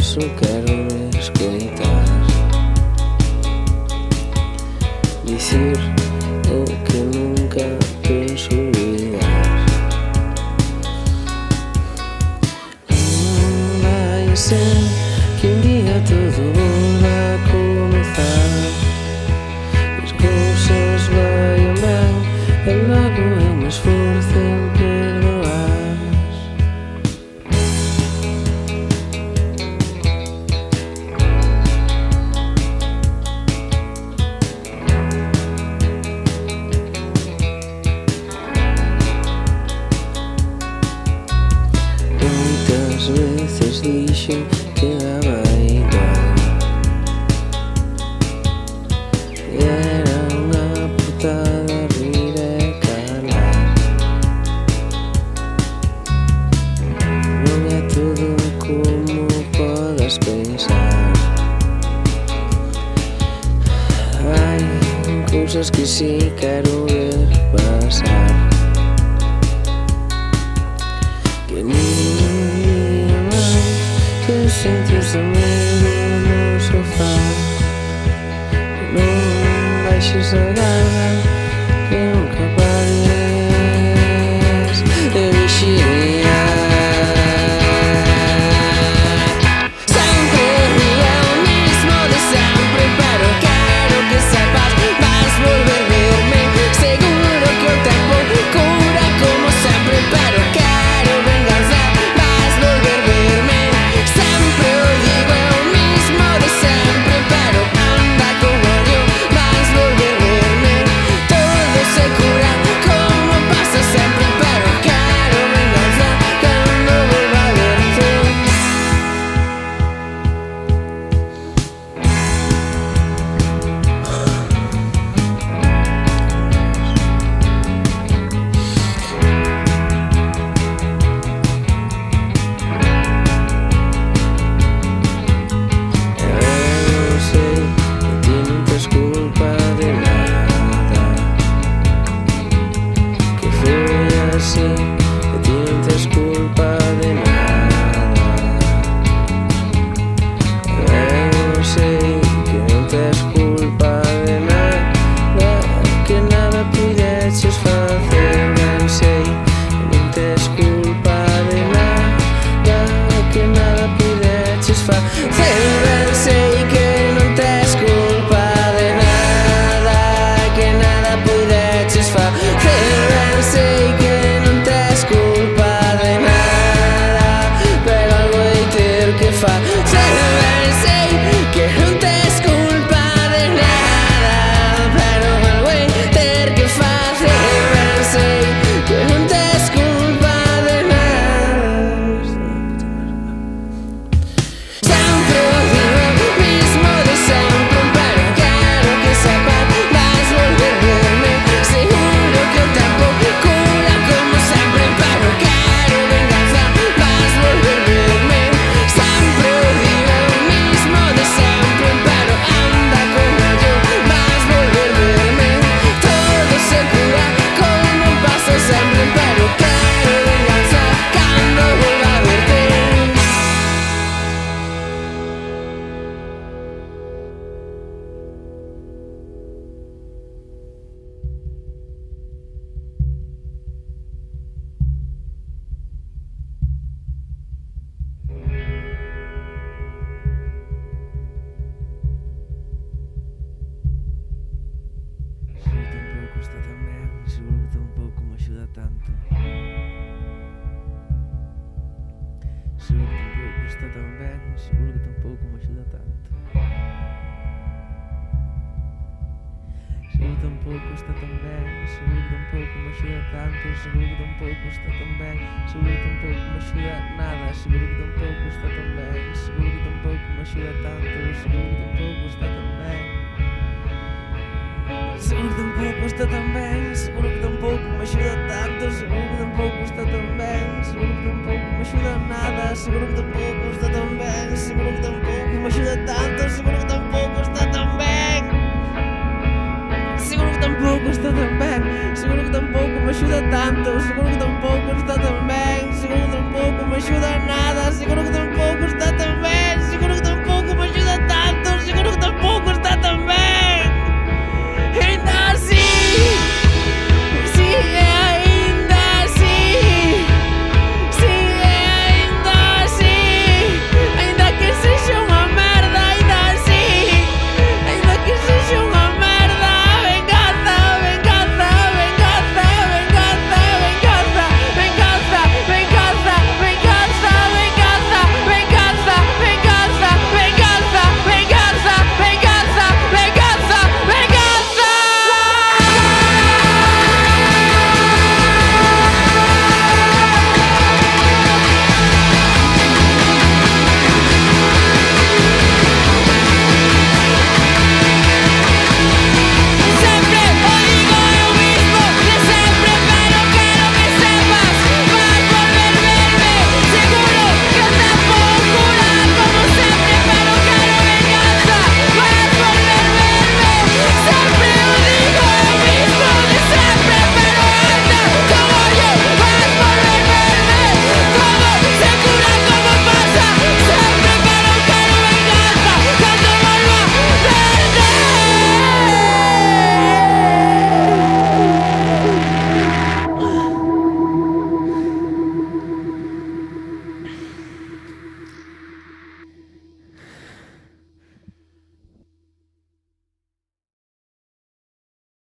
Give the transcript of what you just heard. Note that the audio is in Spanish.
só quero escoitar dicir o que nunca penso olvidar. Vai ser que un día todo volva a comezar, as cousas vayan ben e logo eu me esforzo en perdoar. Moitas veces dixen que daba igual, e era unha putada rir e calar. Non é todo como podas pensar, hai cousas que si quero ver pasar, que nin máis que sentirse medo no sofá. Non baixes a garda que nunca pares de vixiar. Sempre digo o mismo de sempre, pero quero que sepas, vas volver verme. Seguro que o tempo cura como sempre, pero quero venganza, vas volver verme. Sempre digo o mismo de sempre, pero anda con odio, vas volver verme. Todo se cura como pasa sempre, pero quero venganza cando volva a verte. Eu sei que ti non tes culpa de nada, que foi así, que ti non tes culpa de nada. Eu sei que non tes culpa de nada, que nada puideches facer. Ben sei que non tes culpa de nada, que nada puideches facer. Ben sei que non tes culpa de nada, que nada puideches facer. Ben sei que non tes culpa de nada, pero algo hei ter que facer. Ben sei que non tes culpa de nada, pero algo hei ter que facer. Ben sei que non tes culpa de nada. Sempre digo o mismo de sempre, pero quero que sepas, vas volver verme. Seguro que o tempo cura como sempre, pero quero venganza, vas volver verme. Sempre digo o mismo de sempre, pero anda con odio, vas volver verme. Todo se cura como pasa sempre, pero quero venganza cando volva a verte. Seguro que tampouco me axuda tanto. Seguro que tampouco está tan ben, seguro que tampouco me axuda tanto. Seguro que tampouco está tan ben, seguro que tampouco me axuda tanto. Seguro que tampouco está tan ben, seguro que tampouco me axuda nada. Seguro que tampouco está tan ben, seguro que tampouco me axuda tanto. Seguro que tampouco está tan ben. Seguro que tampouco está tan ben, seguro que tampouco me axuda tanto. Seguro que tampouco está tan ben, seguro que tampouco me axuda nada. Seguro que tampouco está tan ben, seguro que tampouco me axuda tanto. Seguro que tampouco está tan ben, seguro que tampouco está tan ben, seguro que tampouco me axuda tanto. Seguro que tampouco está tan ben, seguro que tampouco me axuda nada.